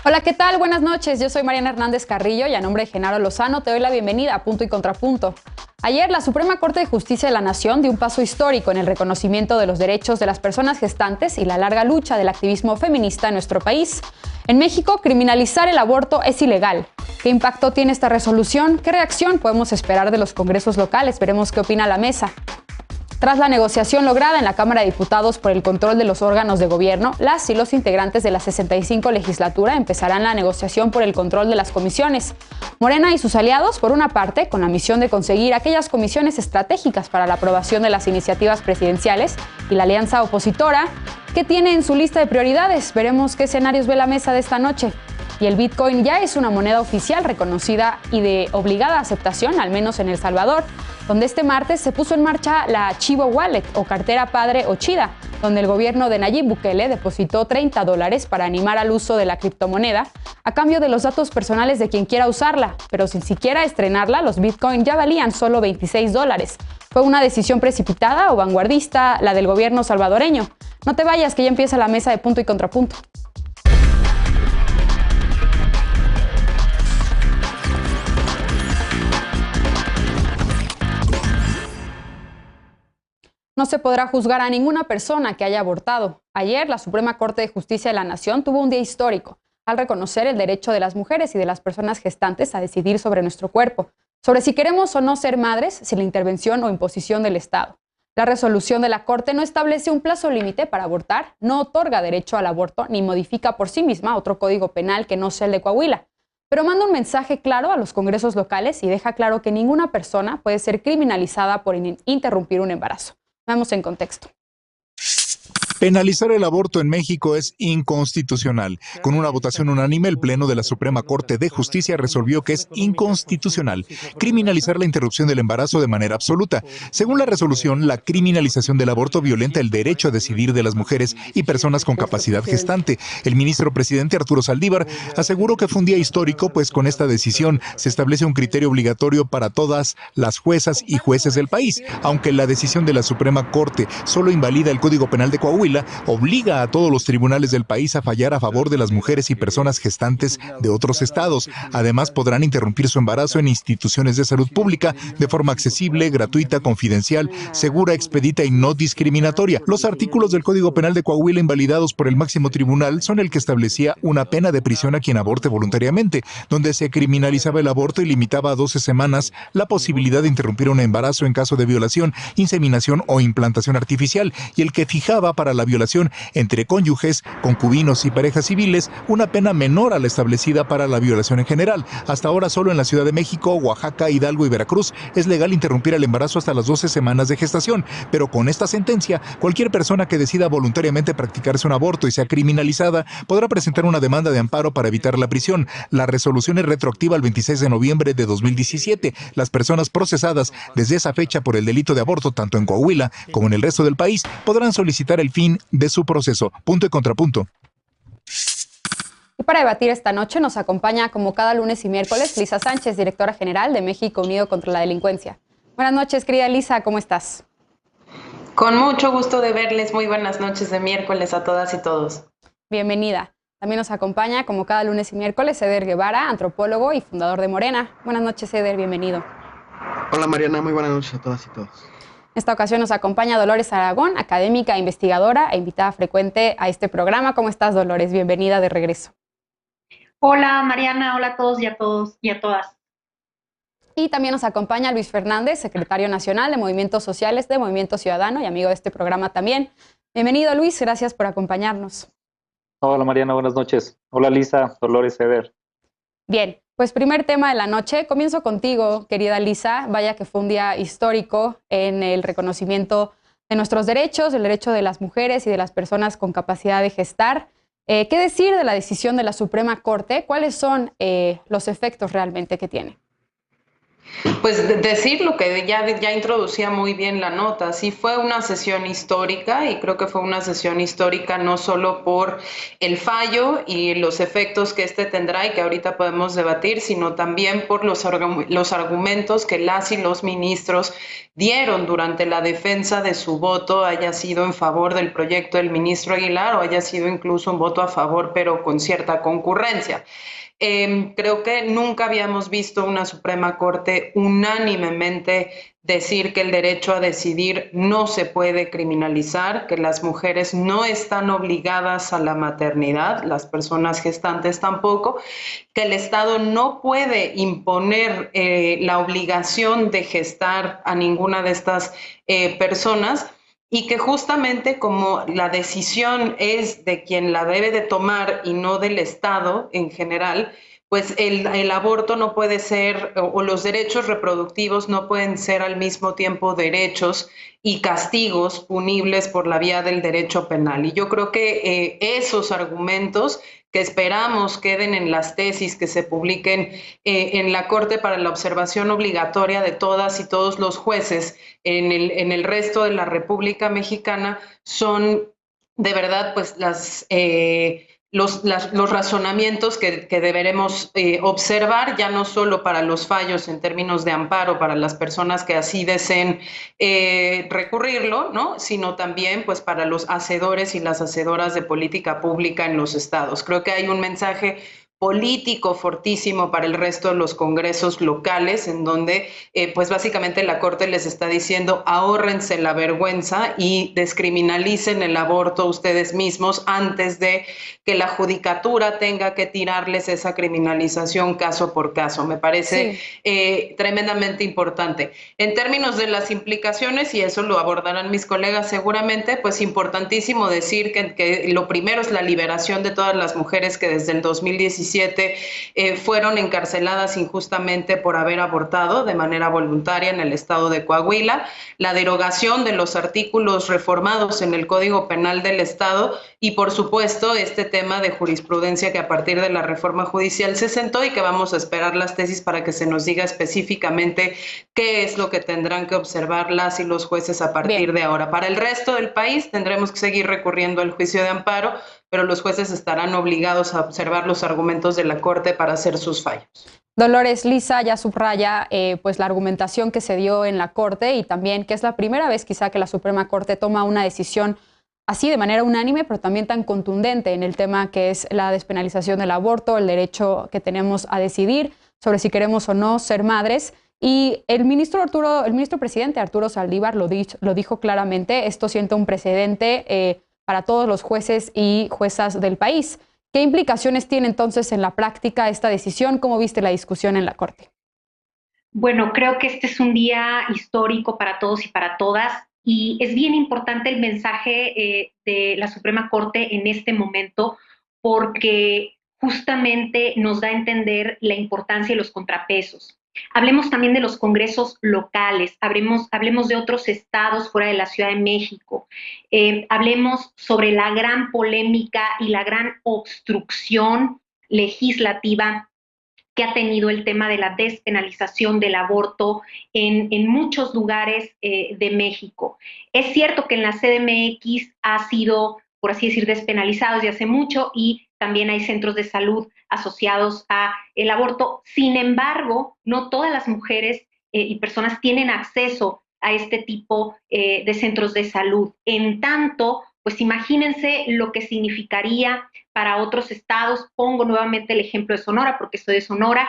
Hola, ¿qué tal? Buenas noches. Yo soy Mariana Hernández Carrillo y a nombre de Genaro Lozano te doy la bienvenida a Punto y Contrapunto. Ayer, la Suprema Corte de Justicia de la Nación dio un paso histórico en el reconocimiento de los derechos de las personas gestantes y la larga lucha del activismo feminista en nuestro país. En México, criminalizar el aborto es ilegal. ¿Qué impacto tiene esta resolución? ¿Qué reacción podemos esperar de los congresos locales? Veremos qué opina la mesa. Tras la negociación lograda en la Cámara de Diputados por el control de los órganos de gobierno, las y los integrantes de la 65 legislatura empezarán la negociación por el control de las comisiones. Morena y sus aliados, por una parte, con la misión de conseguir aquellas comisiones estratégicas para la aprobación de las iniciativas presidenciales, y la alianza opositora, que tiene en su lista de prioridades. Veremos qué escenarios ve la mesa de esta noche. Y el Bitcoin ya es una moneda oficial reconocida y de obligada aceptación, al menos en El Salvador, donde este martes se puso en marcha la Chivo Wallet o cartera padre o chida, donde el gobierno de Nayib Bukele depositó $30 para animar al uso de la criptomoneda a cambio de los datos personales de quien quiera usarla, pero sin siquiera estrenarla, los Bitcoin ya valían solo $26. ¿Fue una decisión precipitada o vanguardista la del gobierno salvadoreño? No te vayas, que ya empieza la mesa de Punto y Contrapunto. No se podrá juzgar a ninguna persona que haya abortado. Ayer, la Suprema Corte de Justicia de la Nación tuvo un día histórico al reconocer el derecho de las mujeres y de las personas gestantes a decidir sobre nuestro cuerpo, sobre si queremos o no ser madres sin la intervención o imposición del Estado. La resolución de la Corte no establece un plazo límite para abortar, no otorga derecho al aborto ni modifica por sí misma otro código penal que no sea el de Coahuila, pero manda un mensaje claro a los congresos locales y deja claro que ninguna persona puede ser criminalizada por interrumpir un embarazo. Vamos en contexto. Penalizar el aborto en México es inconstitucional. Con una votación unánime, el Pleno de la Suprema Corte de Justicia resolvió que es inconstitucional criminalizar la interrupción del embarazo de manera absoluta. Según la resolución, la criminalización del aborto violenta el derecho a decidir de las mujeres y personas con capacidad gestante. El ministro presidente Arturo Saldívar aseguró que fue un día histórico, pues con esta decisión se establece un criterio obligatorio para todas las juezas y jueces del país. Aunque la decisión de la Suprema Corte solo invalida el Código Penal de Coahuila, obliga a todos los tribunales del país a fallar a favor de las mujeres y personas gestantes de otros estados. Además, podrán interrumpir su embarazo en instituciones de salud pública de forma accesible, gratuita, confidencial, segura, expedita y no discriminatoria. Los artículos del Código Penal de Coahuila invalidados por el máximo tribunal son el que establecía una pena de prisión a quien aborte voluntariamente, donde se criminalizaba el aborto y limitaba a 12 semanas la posibilidad de interrumpir un embarazo en caso de violación, inseminación o implantación artificial, y el que fijaba para la violación entre cónyuges, concubinos y parejas civiles una pena menor a la establecida para la violación en general. Hasta ahora solo en la Ciudad de México, Oaxaca, Hidalgo y Veracruz es legal interrumpir el embarazo hasta las 12 semanas de gestación, pero con esta sentencia, cualquier persona que decida voluntariamente practicarse un aborto y sea criminalizada podrá presentar una demanda de amparo para evitar la prisión. La resolución es retroactiva al 26 de noviembre de 2017. Las personas procesadas desde esa fecha por el delito de aborto, tanto en Coahuila como en el resto del país, podrán solicitar el fin de su proceso. Punto y contrapunto. Y para debatir esta noche nos acompaña, como cada lunes y miércoles, Lisa Sánchez, directora general de México Unido contra la Delincuencia. Buenas noches, querida Lisa, ¿cómo estás? Con mucho gusto de verles. Muy buenas noches de miércoles a todas y todos. Bienvenida. También nos acompaña, como cada lunes y miércoles, Eder Guevara, antropólogo y fundador de Morena. Buenas noches, Eder, bienvenido. Hola Mariana, muy buenas noches a todas y todos. En esta ocasión nos acompaña Dolores Aragón, académica, investigadora e invitada frecuente a este programa. ¿Cómo estás, Dolores? Bienvenida de regreso. Hola Mariana, hola a todos y a todas. Y también nos acompaña Luis Fernández, secretario nacional de Movimientos Sociales de Movimiento Ciudadano y amigo de este programa también. Bienvenido, Luis, gracias por acompañarnos. Hola Mariana, buenas noches. Hola Lisa, Dolores, Eder. Bien, pues primer tema de la noche. Comienzo contigo, querida Lisa. Vaya que fue un día histórico en el reconocimiento de nuestros derechos, el derecho de las mujeres y de las personas con capacidad de gestar. ¿Qué decir de la decisión de la Suprema Corte? ¿Cuáles son los efectos realmente que tiene? Pues decir lo que ya introducía muy bien la nota, sí fue una sesión histórica y creo que fue una sesión histórica no solo por el fallo y los efectos que este tendrá y que ahorita podemos debatir, sino también por los argumentos que las y los ministros dieron durante la defensa de su voto, haya sido en favor del proyecto del ministro Aguilar o haya sido incluso un voto a favor, pero con cierta concurrencia. Creo que nunca habíamos visto una Suprema Corte unánimemente decir que el derecho a decidir no se puede criminalizar, que las mujeres no están obligadas a la maternidad, las personas gestantes tampoco, que el Estado no puede imponer la obligación de gestar a ninguna de estas personas, y que justamente como la decisión es de quien la debe de tomar y no del Estado en general, pues el aborto no puede ser, o los derechos reproductivos no pueden ser al mismo tiempo derechos y castigos punibles por la vía del derecho penal. Y yo creo que esos argumentos que esperamos queden en las tesis que se publiquen en la Corte para la observación obligatoria de todas y todos los jueces en el resto de la República Mexicana, son de verdad pues los razonamientos que deberemos observar, ya no solo para los fallos en términos de amparo para las personas que así deseen recurrirlo, ¿no? Sino también pues para los hacedores y las hacedoras de política pública en los estados. Creo que hay un mensaje político fortísimo para el resto de los congresos locales, en donde pues básicamente la Corte les está diciendo ahórrense la vergüenza y descriminalicen el aborto ustedes mismos antes de que la judicatura tenga que tirarles esa criminalización caso por caso. Me parece tremendamente importante. En términos de las implicaciones, y eso lo abordarán mis colegas seguramente, pues importantísimo decir que lo primero es la liberación de todas las mujeres que desde el 2017 fueron encarceladas injustamente por haber abortado de manera voluntaria en el estado de Coahuila, la derogación de los artículos reformados en el Código Penal del Estado y, por supuesto, este tema de jurisprudencia que a partir de la reforma judicial se sentó y que vamos a esperar las tesis para que se nos diga específicamente qué es lo que tendrán que observar las y los jueces a partir de ahora. Para el resto del país tendremos que seguir recurriendo al juicio de amparo, pero los jueces estarán obligados a observar los argumentos de la Corte para hacer sus fallos. Dolores, Lisa ya subraya pues la argumentación que se dio en la Corte y también que es la primera vez quizá que la Suprema Corte toma una decisión así de manera unánime, pero también tan contundente en el tema que es la despenalización del aborto, el derecho que tenemos a decidir sobre si queremos o no ser madres. Y el ministro presidente Arturo Saldívar lo dijo claramente, esto sienta un precedente para todos los jueces y juezas del país. ¿Qué implicaciones tiene entonces en la práctica esta decisión? ¿Cómo viste la discusión en la Corte? Bueno, creo que este es un día histórico para todos y para todas y es bien importante el mensaje de la Suprema Corte en este momento porque justamente nos da a entender la importancia de los contrapesos. Hablemos también de los congresos locales, hablemos de otros estados fuera de la Ciudad de México, hablemos sobre la gran polémica y la gran obstrucción legislativa que ha tenido el tema de la despenalización del aborto en muchos lugares de México. Es cierto que en la CDMX ha sido, por así decir, despenalizado desde hace mucho y también hay centros de salud asociados a el aborto. Sin embargo, no todas las mujeres y personas tienen acceso a este tipo de centros de salud. En tanto, pues imagínense lo que significaría para otros estados. Pongo nuevamente el ejemplo de Sonora, porque soy de Sonora.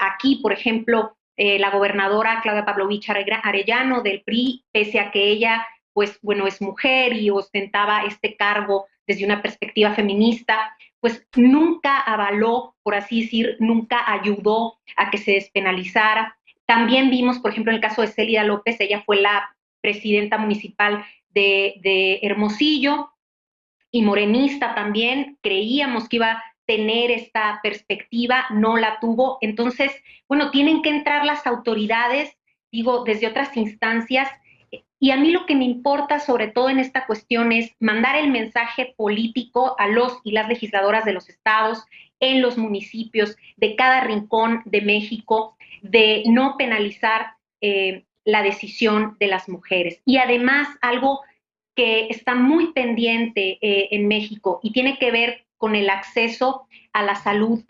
Aquí, por ejemplo, la gobernadora Claudia Pavlovich Arellano del PRI, pese a que ella, pues bueno, es mujer y ostentaba este cargo desde una perspectiva feminista, pues nunca avaló, por así decir, nunca ayudó a que se despenalizara. También vimos, por ejemplo, en el caso de Célida López, ella fue la presidenta municipal de Hermosillo y morenista también, creíamos que iba a tener esta perspectiva, no la tuvo. Entonces, bueno, tienen que entrar las autoridades, digo, desde otras instancias. Y a mí lo que me importa sobre todo en esta cuestión es mandar el mensaje político a los y las legisladoras de los estados en los municipios de cada rincón de México de no penalizar la decisión de las mujeres. Y además, algo que está muy pendiente en México y tiene que ver con el acceso a la salud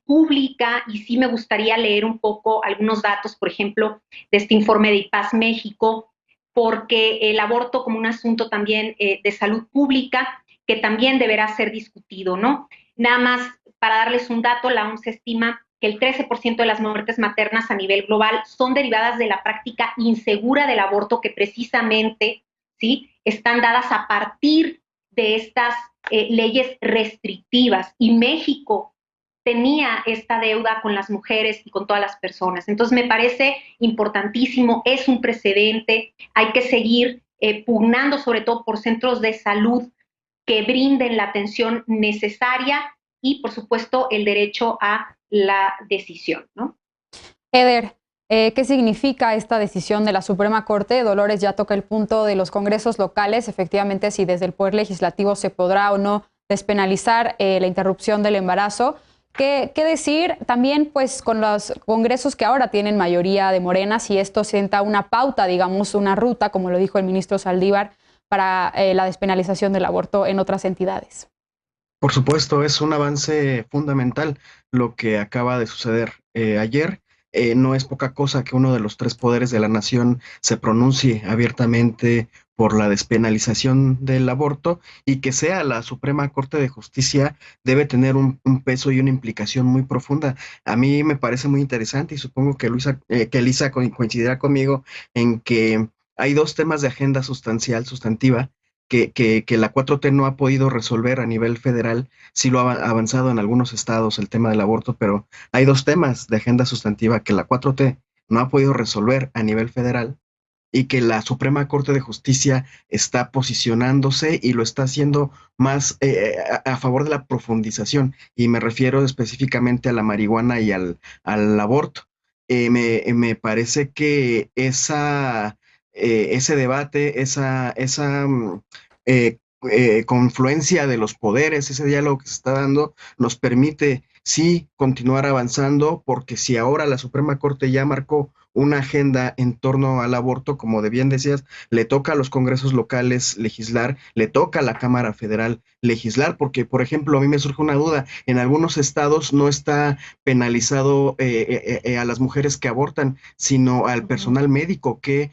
pública, y sí me gustaría leer un poco algunos datos, por ejemplo, de este informe de IPAS México, porque el aborto como un asunto también de salud pública que también deberá ser discutido, ¿no? Nada más para darles un dato, la OMS estima que el 13% de las muertes maternas a nivel global son derivadas de la práctica insegura del aborto, que precisamente, ¿sí?, están dadas a partir de estas leyes restrictivas. Y México tenía esta deuda con las mujeres y con todas las personas. Entonces me parece importantísimo, es un precedente, hay que seguir pugnando sobre todo por centros de salud que brinden la atención necesaria y, por supuesto, el derecho a la decisión, ¿no? Eder, ¿qué significa esta decisión de la Suprema Corte? Dolores ya toca el punto de los congresos locales, efectivamente, si desde el Poder Legislativo se podrá o no despenalizar la interrupción del embarazo. ¿Qué decir también pues con los congresos que ahora tienen mayoría de Morena, si esto sienta una pauta, digamos, una ruta, como lo dijo el ministro Saldívar, para la despenalización del aborto en otras entidades? Por supuesto, es un avance fundamental lo que acaba de suceder ayer. No es poca cosa que uno de los tres poderes de la nación se pronuncie abiertamente por la despenalización del aborto, y que sea la Suprema Corte de Justicia debe tener un peso y una implicación muy profunda. A mí me parece muy interesante, y supongo que Elisa coincidirá conmigo en que hay dos temas de agenda sustantiva, que la 4T no ha podido resolver a nivel federal. Sí lo ha avanzado en algunos estados el tema del aborto, pero hay dos temas de agenda sustantiva que la 4T no ha podido resolver a nivel federal, y que la Suprema Corte de Justicia está posicionándose y lo está haciendo más a favor de la profundización, y me refiero específicamente a la marihuana y al aborto. Me parece que ese debate, confluencia de los poderes, ese diálogo que se está dando, nos permite sí continuar avanzando, porque si ahora la Suprema Corte ya marcó una agenda en torno al aborto, como de bien decías, le toca a los congresos locales legislar, le toca a la Cámara Federal legislar, porque, por ejemplo, a mí me surge una duda: en algunos estados no está penalizado a las mujeres que abortan, sino al personal médico que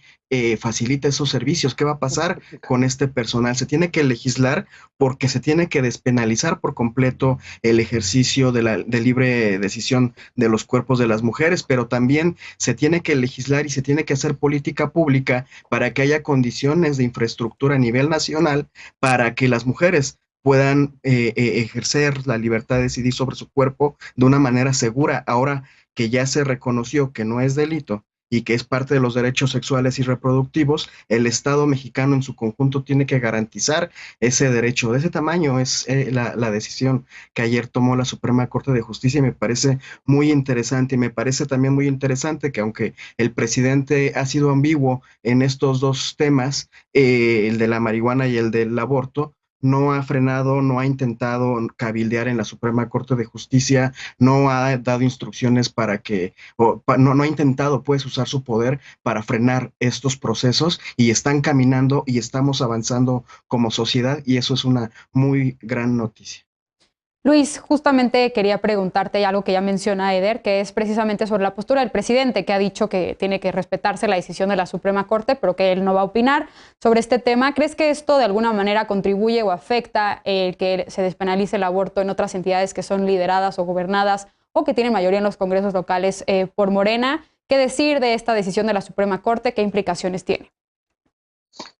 facilita esos servicios. ¿Qué va a pasar con este personal? Se tiene que legislar porque se tiene que despenalizar por completo el ejercicio de libre decisión de los cuerpos de las mujeres, pero también se tiene que legislar y se tiene que hacer política pública para que haya condiciones de infraestructura a nivel nacional para que las mujeres puedan ejercer la libertad de decidir sobre su cuerpo de una manera segura. Ahora que ya se reconoció que no es delito y que es parte de los derechos sexuales y reproductivos, el Estado mexicano en su conjunto tiene que garantizar ese derecho. De ese tamaño es la decisión que ayer tomó la Suprema Corte de Justicia, y me parece muy interesante. Y me parece también muy interesante que, aunque el presidente ha sido ambiguo en estos dos temas, el de la marihuana y el del aborto, no ha frenado, no ha intentado cabildear en la Suprema Corte de Justicia, no ha dado instrucciones para que, no ha intentado pues usar su poder para frenar estos procesos, y están caminando y estamos avanzando como sociedad, y eso es una muy gran noticia. Luis, justamente quería preguntarte algo que ya menciona Eder, que es precisamente sobre la postura del presidente, que ha dicho que tiene que respetarse la decisión de la Suprema Corte, pero que él no va a opinar sobre este tema. ¿Crees que esto de alguna manera contribuye o afecta el que se despenalice el aborto en otras entidades que son lideradas o gobernadas o que tienen mayoría en los congresos locales por Morena? ¿Qué decir de esta decisión de la Suprema Corte? ¿Qué implicaciones tiene?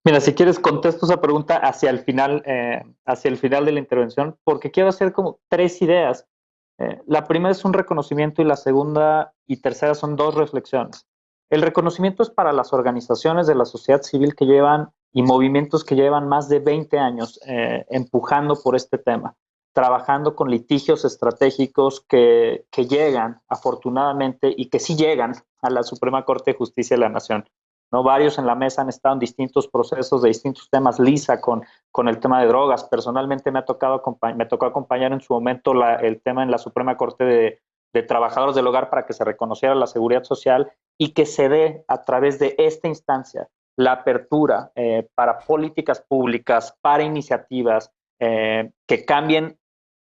Mira, si quieres contesto esa pregunta hacia el final de la intervención, porque quiero hacer como tres ideas. La primera es un reconocimiento, y la segunda y tercera son dos reflexiones. El reconocimiento es para las organizaciones de la sociedad civil que llevan y movimientos que llevan más de 20 años empujando por este tema, trabajando con litigios estratégicos que llegan, afortunadamente, y que sí llegan a la Suprema Corte de Justicia de la Nación. ¿no? Varios en la mesa han estado en distintos procesos de distintos temas. Lisa con el tema de drogas. Personalmente me tocó acompañar en su momento el tema en la Suprema Corte de Trabajadores del Hogar para que se reconociera la seguridad social y que se dé a través de esta instancia la apertura para políticas públicas, para iniciativas que cambien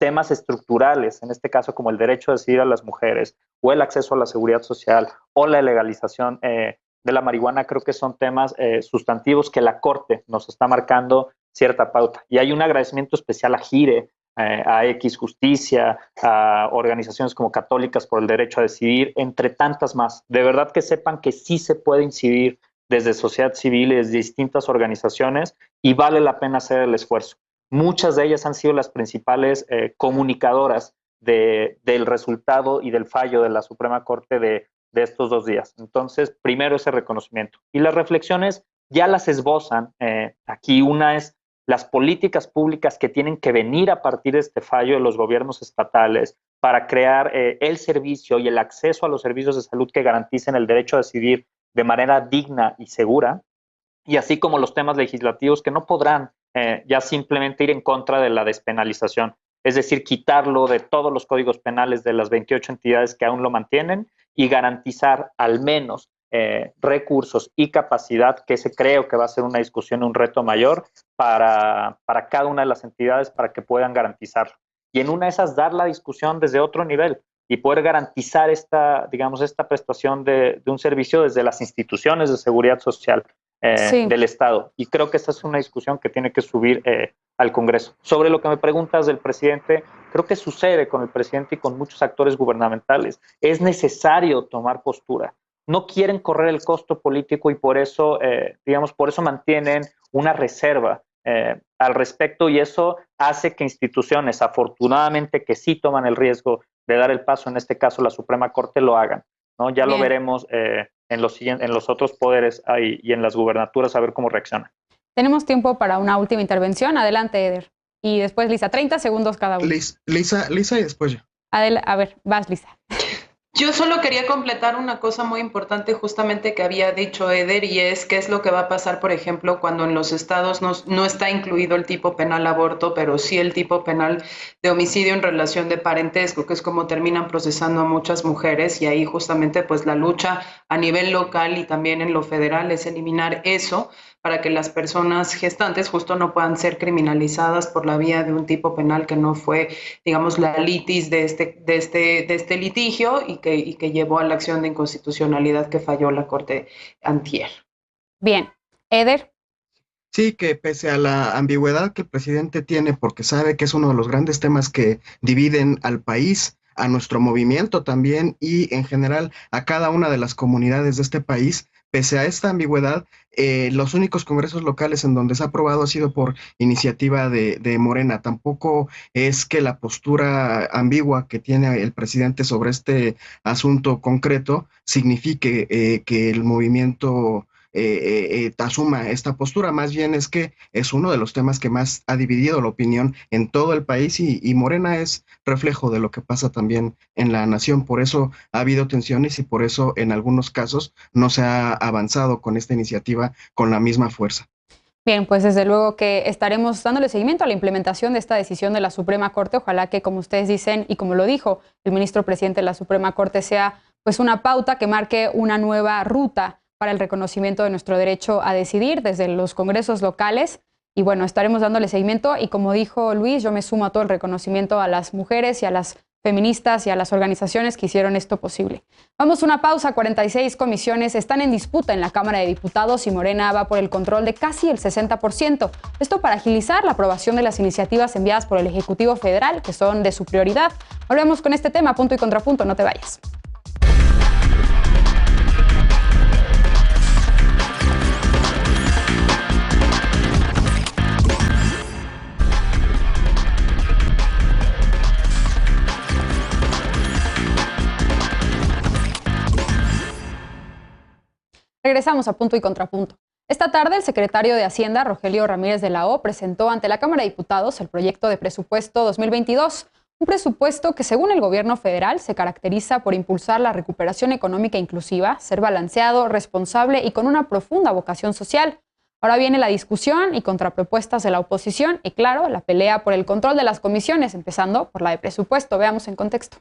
temas estructurales, en este caso como el derecho a decidir a las mujeres o el acceso a la seguridad social o la legalización de la marihuana. Creo que son temas sustantivos que la Corte nos está marcando cierta pauta. Y hay un agradecimiento especial a GIRE, a X Justicia, a organizaciones como Católicas por el Derecho a Decidir, entre tantas más. De verdad que sepan que sí se puede incidir desde sociedad civil, desde distintas organizaciones, y vale la pena hacer el esfuerzo. Muchas de ellas han sido las principales comunicadoras del resultado y del fallo de la Suprema Corte de estos 2 días. Entonces, primero ese reconocimiento. Y las reflexiones ya las esbozan. Aquí una es las políticas públicas que tienen que venir a partir de este fallo de los gobiernos estatales para crear el servicio y el acceso a los servicios de salud que garanticen el derecho a decidir de manera digna y segura, y así como los temas legislativos que no podrán ya simplemente ir en contra de la despenalización, es decir, quitarlo de todos los códigos penales de las 28 entidades que aún lo mantienen y garantizar al menos recursos y capacidad, que ese creo que va a ser una discusión, un reto mayor para cada una de las entidades para que puedan garantizarlo. Y en una de esas dar la discusión desde otro nivel y poder garantizar esta prestación de un servicio desde las instituciones de seguridad social del Estado. Y creo que esta es una discusión que tiene que subir al Congreso. Sobre lo que me preguntas del presidente, creo que sucede con el presidente y con muchos actores gubernamentales. Es necesario tomar postura. No quieren correr el costo político y por eso, por eso mantienen una reserva al respecto, y eso hace que instituciones, afortunadamente, que sí toman el riesgo de dar el paso, en este caso la Suprema Corte, lo hagan, ¿no? Ya lo veremos en los otros poderes y en las gubernaturas, a ver cómo reaccionan. Tenemos tiempo para una última intervención. Adelante, Eder. Y después Lisa, 30 segundos cada uno. Lisa y después yo. A ver, vas, Lisa. Yo solo quería completar una cosa muy importante justamente que había dicho Eder, y es qué es lo que va a pasar, por ejemplo, cuando en los estados no está incluido el tipo penal aborto, pero sí el tipo penal de homicidio en relación de parentesco, que es como terminan procesando a muchas mujeres, y ahí justamente pues la lucha a nivel local y también en lo federal es eliminar eso para que las personas gestantes justo no puedan ser criminalizadas por la vía de un tipo penal que no fue, digamos, la litis de este litigio y que llevó a la acción de inconstitucionalidad que falló la Corte antier. Bien. Eder. Sí, que pese a la ambigüedad que el presidente tiene, porque sabe que es uno de los grandes temas que dividen al país, a nuestro movimiento también y en general a cada una de las comunidades de este país, pese a esta ambigüedad, los únicos congresos locales en donde se ha aprobado ha sido por iniciativa de Morena. Tampoco es que la postura ambigua que tiene el presidente sobre este asunto concreto signifique que el movimiento asuma esta postura. Más bien es que es uno de los temas que más ha dividido la opinión en todo el país y Morena es reflejo de lo que pasa también en la nación. Por eso ha habido tensiones y por eso en algunos casos no se ha avanzado con esta iniciativa con la misma fuerza. Bien, pues desde luego que estaremos dándole seguimiento a la implementación de esta decisión de la Suprema Corte. Ojalá que, como ustedes dicen y como lo dijo el ministro presidente de la Suprema Corte, sea pues una pauta que marque una nueva ruta para el reconocimiento de nuestro derecho a decidir desde los congresos locales. Y bueno, estaremos dándole seguimiento y como dijo Luis, yo me sumo a todo el reconocimiento a las mujeres y a las feministas y a las organizaciones que hicieron esto posible. Vamos a una pausa. 46 comisiones están en disputa en la Cámara de Diputados y Morena va por el control de casi el 60%. Esto para agilizar la aprobación de las iniciativas enviadas por el Ejecutivo Federal, que son de su prioridad. Volvemos con este tema, punto y contrapunto, no te vayas. Regresamos a Punto y Contrapunto. Esta tarde, el secretario de Hacienda, Rogelio Ramírez de la O, presentó ante la Cámara de Diputados el proyecto de presupuesto 2022, Un presupuesto que, según el gobierno federal, se caracteriza por impulsar la recuperación económica inclusiva, ser balanceado, responsable y con una profunda vocación social. Ahora viene la discusión y contrapropuestas de la oposición y, claro, la pelea por el control de las comisiones, empezando por la de presupuesto. Veamos en contexto.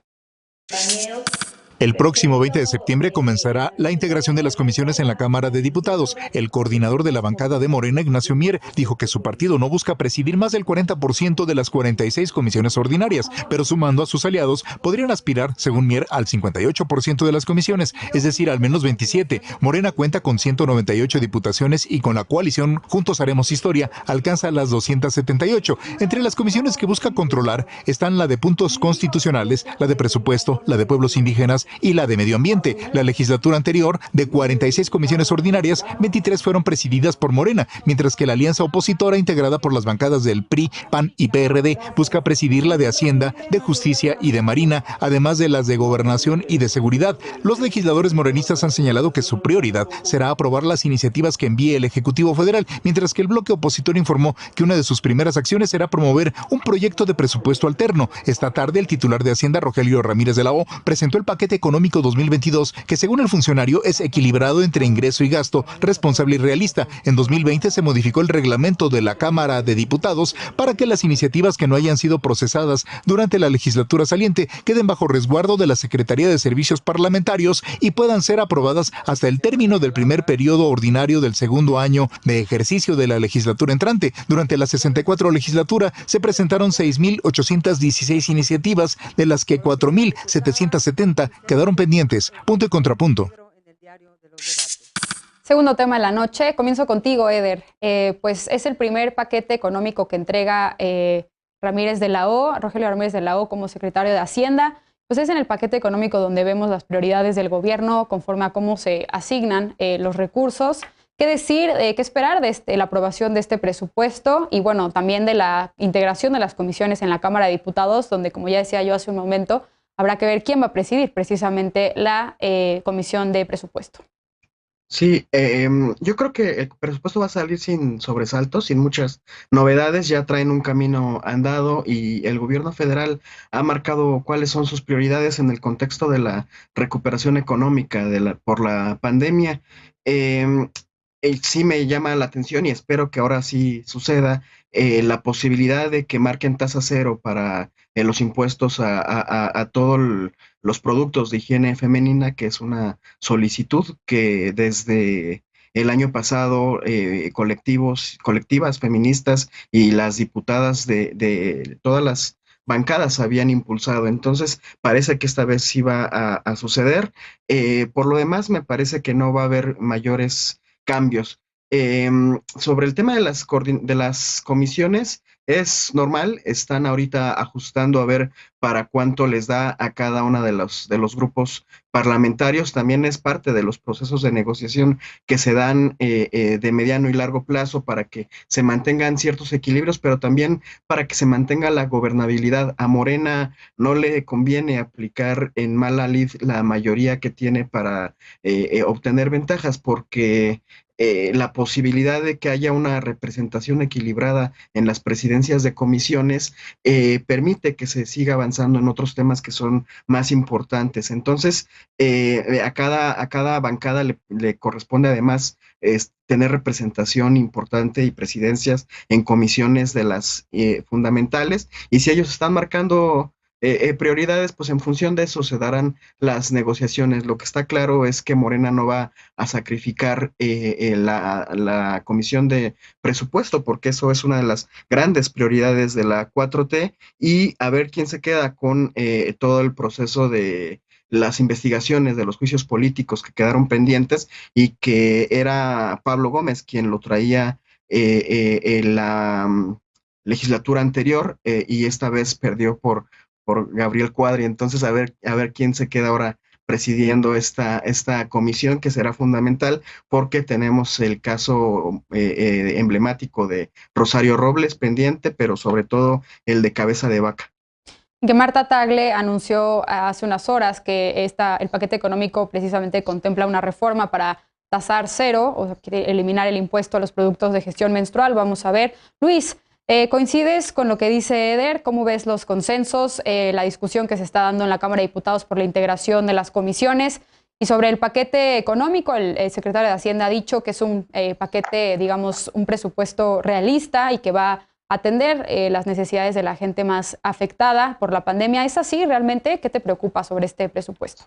El próximo 20 de septiembre comenzará la integración de las comisiones en la Cámara de Diputados. El coordinador de la bancada de Morena, Ignacio Mier, dijo que su partido no busca presidir más del 40% de las 46 comisiones ordinarias, pero sumando a sus aliados, podrían aspirar, según Mier, al 58% de las comisiones, es decir, al menos 27. Morena cuenta con 198 diputaciones y con la coalición Juntos Haremos Historia alcanza las 278. Entre las comisiones que busca controlar están la de puntos constitucionales, la de presupuesto, la de pueblos indígenas y la de medio ambiente. La legislatura anterior, de 46 comisiones ordinarias, 23 fueron presididas por Morena, mientras que la alianza opositora, integrada por las bancadas del PRI, PAN y PRD, busca presidir la de Hacienda, de Justicia y de Marina, además de las de Gobernación y de Seguridad. Los legisladores morenistas han señalado que su prioridad será aprobar las iniciativas que envíe el Ejecutivo Federal, mientras que el bloque opositor informó que una de sus primeras acciones será promover un proyecto de presupuesto alterno. Esta tarde, el titular de Hacienda, Rogelio Ramírez de la O, presentó el paquete económico 2022, que según el funcionario es equilibrado entre ingreso y gasto, responsable y realista. En 2020 se modificó el reglamento de la Cámara de Diputados para que las iniciativas que no hayan sido procesadas durante la legislatura saliente queden bajo resguardo de la Secretaría de Servicios Parlamentarios y puedan ser aprobadas hasta el término del primer periodo ordinario del segundo año de ejercicio de la legislatura entrante. Durante la 64 legislatura se presentaron 6.816 iniciativas, de las que 4.770 quedaron pendientes. Punto y contrapunto. Segundo tema de la noche. Comienzo contigo, Eder. Pues es el primer paquete económico que entrega Ramírez de la O, Rogelio Ramírez de la O, como secretario de Hacienda. Pues es en el paquete económico donde vemos las prioridades del gobierno conforme a cómo se asignan los recursos. ¿Qué decir, qué esperar de la aprobación de este presupuesto? Y bueno, también de la integración de las comisiones en la Cámara de Diputados, donde, como ya decía yo hace un momento, habrá que ver quién va a presidir precisamente la comisión de presupuesto. Sí, yo creo que el presupuesto va a salir sin sobresaltos, sin muchas novedades, ya traen un camino andado y el gobierno federal ha marcado cuáles son sus prioridades en el contexto de la recuperación económica por la pandemia. Sí me llama la atención y espero que ahora sí suceda la posibilidad de que marquen tasa cero para los impuestos a todos los productos de higiene femenina, que es una solicitud que desde el año pasado colectivas feministas y las diputadas de todas las bancadas habían impulsado. Entonces parece que esta vez sí va a suceder. Por lo demás, me parece que no va a haber mayores cambios. Sobre el tema de las comisiones, es normal, están ahorita ajustando a ver para cuánto les da a cada uno de los grupos parlamentarios. También es parte de los procesos de negociación que se dan de mediano y largo plazo para que se mantengan ciertos equilibrios, pero también para que se mantenga la gobernabilidad. A Morena no le conviene aplicar en mala lid la mayoría que tiene para obtener ventajas, porque la posibilidad de que haya una representación equilibrada en las presidencias de comisiones permite que se siga avanzando en otros temas que son más importantes. Entonces, a cada bancada le corresponde además tener representación importante y presidencias en comisiones de las fundamentales, y si ellos están marcando prioridades, pues en función de eso se darán las negociaciones. Lo que está claro es que Morena no va a sacrificar la comisión de presupuesto, porque eso es una de las grandes prioridades de la 4T, y a ver quién se queda con todo el proceso de las investigaciones de los juicios políticos que quedaron pendientes y que era Pablo Gómez quien lo traía en la legislatura anterior, y esta vez perdió por Gabriel Cuadri. Entonces, a ver quién se queda ahora presidiendo esta comisión, que será fundamental, porque tenemos el caso emblemático de Rosario Robles pendiente, pero sobre todo el de Cabeza de Vaca. Que Marta Tagle anunció hace unas horas que el paquete económico precisamente contempla una reforma para tasar cero, o quiere eliminar el impuesto a los productos de gestión menstrual. Vamos a ver. Luis, ¿Coincides con lo que dice Eder? ¿Cómo ves los consensos, la discusión que se está dando en la Cámara de Diputados por la integración de las comisiones? Y sobre el paquete económico, el secretario de Hacienda ha dicho que es un paquete, digamos, un presupuesto realista y que va a atender las necesidades de la gente más afectada por la pandemia. ¿Es así realmente? ¿Qué te preocupa sobre este presupuesto?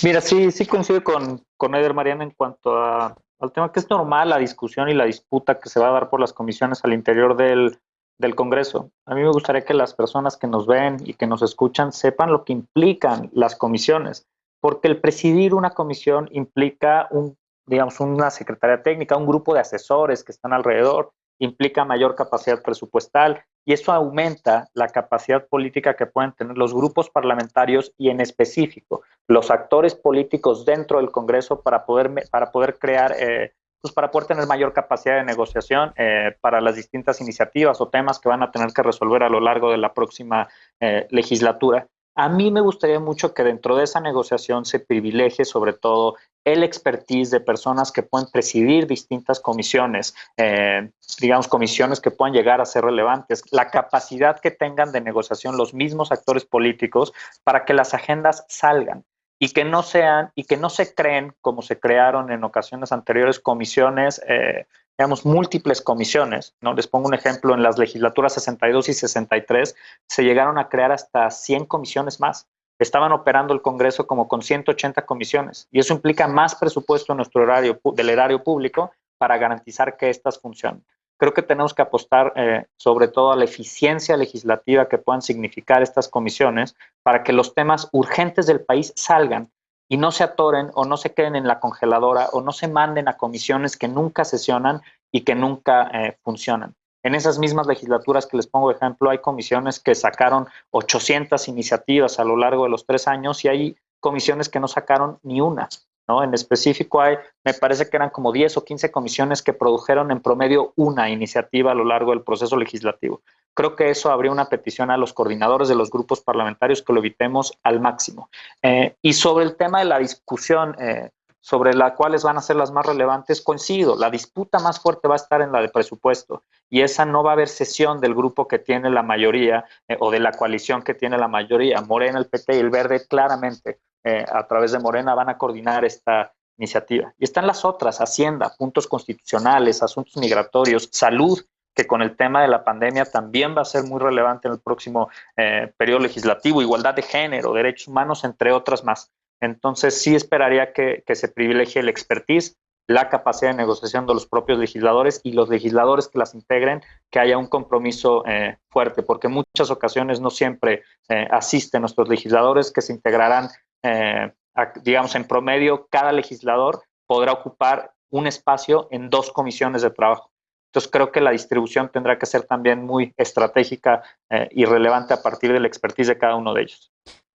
Mira, sí coincido con Eder, Mariana, en cuanto al tema que es normal la discusión y la disputa que se va a dar por las comisiones al interior del Congreso. A mí me gustaría que las personas que nos ven y que nos escuchan sepan lo que implican las comisiones, porque el presidir una comisión implica digamos, una secretaría técnica, un grupo de asesores que están alrededor, implica mayor capacidad presupuestal y eso aumenta la capacidad política que pueden tener los grupos parlamentarios y en específico los actores políticos dentro del Congreso para poder crear, pues para poder tener mayor capacidad de negociación para las distintas iniciativas o temas que van a tener que resolver a lo largo de la próxima legislatura. A mí me gustaría mucho que dentro de esa negociación se privilegie sobre todo el expertise de personas que pueden presidir distintas comisiones, digamos comisiones que puedan llegar a ser relevantes, la capacidad que tengan de negociación los mismos actores políticos para que las agendas salgan y que no se creen como se crearon en ocasiones anteriores comisiones, digamos, múltiples comisiones, ¿no? Les pongo un ejemplo, en las legislaturas 62 y 63 se llegaron a crear hasta 100 comisiones más. Estaban operando el Congreso como con 180 comisiones y eso implica más presupuesto en nuestro del erario público para garantizar que estas funcionen. Creo que tenemos que apostar sobre todo a la eficiencia legislativa que puedan significar estas comisiones para que los temas urgentes del país salgan y no se atoren o no se queden en la congeladora o no se manden a comisiones que nunca sesionan y que nunca funcionan. En esas mismas legislaturas que les pongo de ejemplo, hay comisiones que sacaron 800 iniciativas a lo largo de los 3 años y hay comisiones que no sacaron ni una, ¿no? En específico me parece que eran como 10 o 15 comisiones que produjeron en promedio una iniciativa a lo largo del proceso legislativo. Creo que eso habría una petición a los coordinadores de los grupos parlamentarios que lo evitemos al máximo. Y sobre el tema de la discusión sobre las cuales van a ser las más relevantes, coincido, la disputa más fuerte va a estar en la de presupuesto y esa no va a haber sesión del grupo que tiene la mayoría o de la coalición que tiene la mayoría. Morena, el PT y el Verde claramente a través de Morena van a coordinar esta iniciativa. Y están las otras, Hacienda, puntos constitucionales, asuntos migratorios, salud, que con el tema de la pandemia también va a ser muy relevante en el próximo periodo legislativo, igualdad de género, derechos humanos, entre otras más. Entonces sí esperaría que se privilegie el expertise, la capacidad de negociación de los propios legisladores y los legisladores que las integren, que haya un compromiso fuerte, porque en muchas ocasiones no siempre asisten nuestros legisladores que se integrarán, digamos, en promedio, cada legislador podrá ocupar un espacio en 2 comisiones de trabajo. Entonces creo que la distribución tendrá que ser también muy estratégica y relevante a partir del expertise de cada uno de ellos.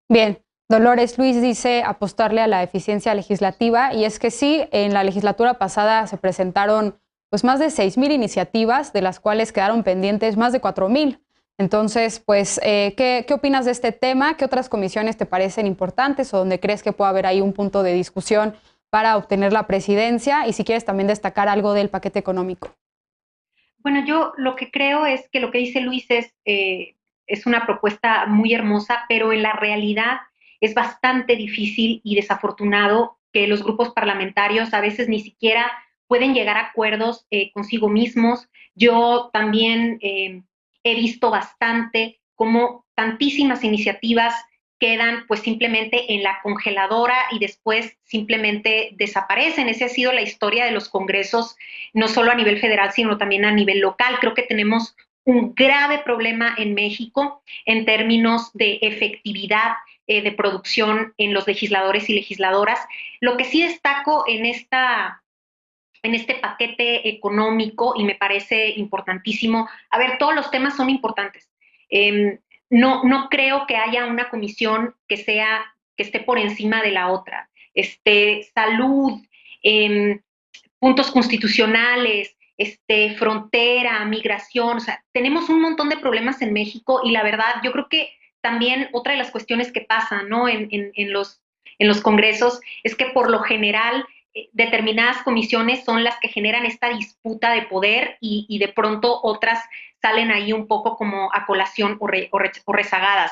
Bien. Dolores Luis dice apostarle a la eficiencia legislativa y es que sí, en la legislatura pasada se presentaron pues más de 6,000 iniciativas, de las cuales quedaron pendientes más de 4,000. Entonces, pues, ¿qué opinas de este tema? ¿Qué otras comisiones te parecen importantes o donde crees que puede haber ahí un punto de discusión para obtener la presidencia? Y si quieres también destacar algo del paquete económico. Bueno, yo lo que creo es que lo que dice Luis es una propuesta muy hermosa, pero en la realidad es bastante difícil y desafortunado que los grupos parlamentarios a veces ni siquiera pueden llegar a acuerdos consigo mismos. Yo también he visto bastante cómo tantísimas iniciativas quedan pues simplemente en la congeladora y después simplemente desaparecen. Esa ha sido la historia de los congresos, no solo a nivel federal, sino también a nivel local. Creo que tenemos un grave problema en México en términos de efectividad de producción en los legisladores y legisladoras. Lo que sí destaco en este paquete económico, y me parece importantísimo, a ver, todos los temas son importantes. No creo que haya una comisión que esté por encima de la otra. Salud, puntos constitucionales, frontera, migración, o sea, tenemos un montón de problemas en México y la verdad, yo creo que también otra de las cuestiones que pasan, ¿no? en los congresos es que por lo general determinadas comisiones son las que generan esta disputa de poder y de pronto otras salen ahí un poco como a colación o rezagadas.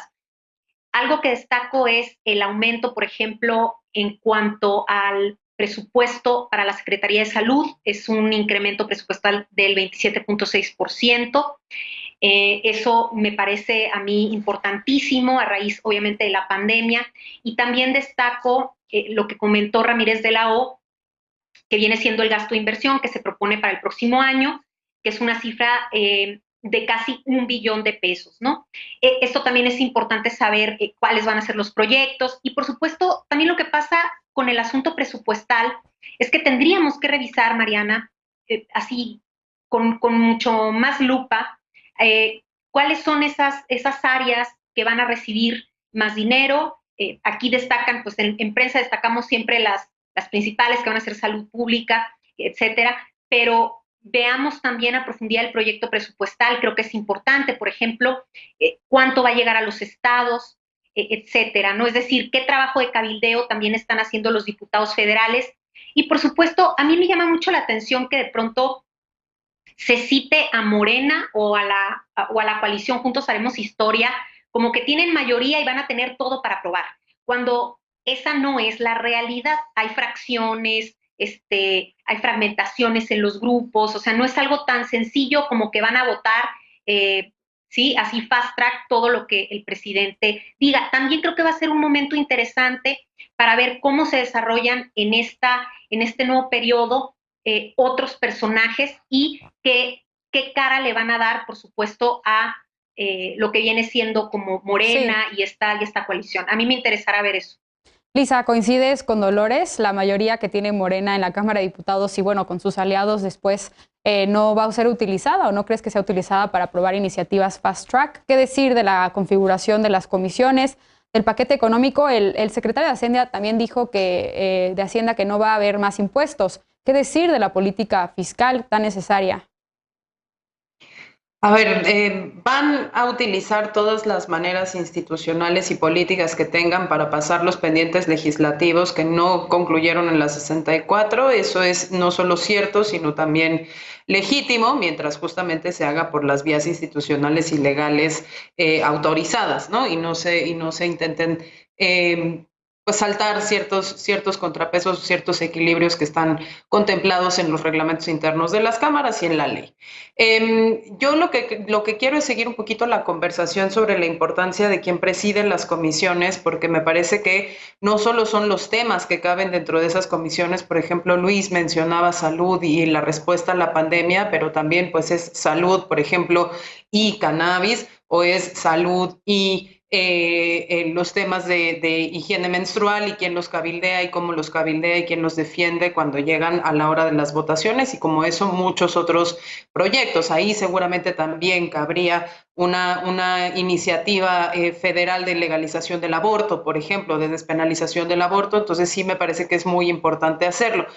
Algo que destaco es el aumento, por ejemplo, en cuanto al presupuesto para la Secretaría de Salud, es un incremento presupuestal del 27.6%. Eso me parece a mí importantísimo a raíz, obviamente, de la pandemia. Y también destaco lo que comentó Ramírez de la O, que viene siendo el gasto de inversión que se propone para el próximo año, que es una cifra de casi 1 billón de pesos, ¿no? Esto también es importante saber cuáles van a ser los proyectos y, por supuesto, también lo que pasa con el asunto presupuestal es que tendríamos que revisar, Mariana, así con mucho más lupa, cuáles son esas áreas que van a recibir más dinero. Aquí destacan, pues en prensa destacamos siempre las principales, que van a ser salud pública, etcétera, pero veamos también a profundidad el proyecto presupuestal, creo que es importante, por ejemplo, cuánto va a llegar a los estados, etcétera, ¿no? Es decir, qué trabajo de cabildeo también están haciendo los diputados federales. Y por supuesto, a mí me llama mucho la atención que de pronto se cite a Morena o a la coalición Juntos Haremos Historia como que tienen mayoría y van a tener todo para aprobar, cuando esa no es la realidad. Hay fracciones, hay fragmentaciones en los grupos, o sea, no es algo tan sencillo como que van a votar, ¿sí? Así fast track todo lo que el presidente diga. También creo que va a ser un momento interesante para ver cómo se desarrollan en este nuevo periodo otros personajes y qué cara le van a dar, por supuesto, a lo que viene siendo como Morena, sí, y esta coalición. A mí me interesará ver eso. Lisa, ¿coincides con Dolores? La mayoría que tiene Morena en la Cámara de Diputados y bueno, con sus aliados después no va a ser utilizada, ¿o no crees que sea utilizada para aprobar iniciativas fast track? ¿Qué decir de la configuración de las comisiones, del paquete económico? El secretario de Hacienda también dijo que no va a haber más impuestos. ¿Qué decir de la política fiscal tan necesaria? A ver, van a utilizar todas las maneras institucionales y políticas que tengan para pasar los pendientes legislativos que no concluyeron en la 64. Eso es no solo cierto, sino también legítimo, mientras justamente se haga por las vías institucionales y legales autorizadas, ¿no? Y no se intenten pues saltar ciertos contrapesos, ciertos equilibrios que están contemplados en los reglamentos internos de las cámaras y en la ley. Yo lo que quiero es seguir un poquito la conversación sobre la importancia de quién preside las comisiones, porque me parece que no solo son los temas que caben dentro de esas comisiones. Por ejemplo, Luis mencionaba salud y la respuesta a la pandemia, pero también pues es salud, por ejemplo, y cannabis, o es salud y los temas de higiene menstrual y quién los cabildea y cómo los cabildea y quién los defiende cuando llegan a la hora de las votaciones, y como eso muchos otros proyectos. Ahí seguramente también cabría una iniciativa federal de legalización del aborto, por ejemplo, de despenalización del aborto. Entonces sí me parece que es muy importante hacerlo.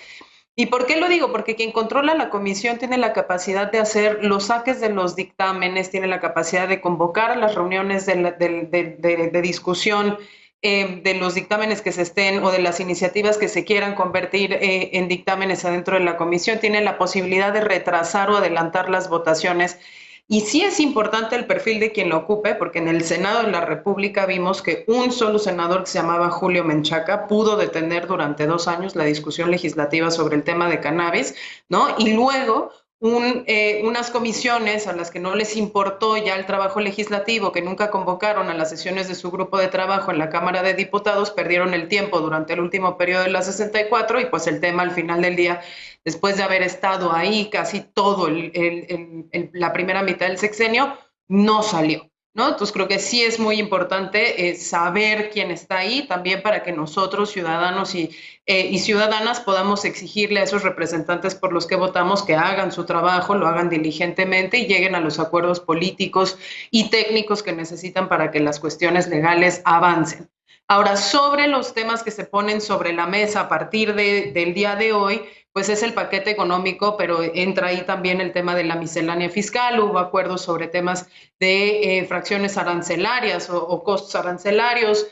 ¿Y por qué lo digo? Porque quien controla la comisión tiene la capacidad de hacer los saques de los dictámenes, tiene la capacidad de convocar a las reuniones de discusión de los dictámenes que se estén o de las iniciativas que se quieran convertir en dictámenes adentro de la comisión, tiene la posibilidad de retrasar o adelantar las votaciones. Y sí es importante el perfil de quien lo ocupe, porque en el Senado de la República vimos que un solo senador que se llamaba Julio Menchaca pudo detener durante 2 años la discusión legislativa sobre el tema de cannabis, ¿no? Y luego unas comisiones a las que no les importó ya el trabajo legislativo, que nunca convocaron a las sesiones de su grupo de trabajo en la Cámara de Diputados, perdieron el tiempo durante el último periodo de la 64 y pues el tema al final del día, después de haber estado ahí casi todo la primera mitad del sexenio, no salió, ¿no? Entonces creo que sí es muy importante saber quién está ahí, también para que nosotros, ciudadanos y ciudadanas, podamos exigirle a esos representantes por los que votamos que hagan su trabajo, lo hagan diligentemente y lleguen a los acuerdos políticos y técnicos que necesitan para que las cuestiones legales avancen. Ahora, sobre los temas que se ponen sobre la mesa a partir del día de hoy, pues es el paquete económico, pero entra ahí también el tema de la miscelánea fiscal. Hubo acuerdos sobre temas de fracciones arancelarias o costos arancelarios.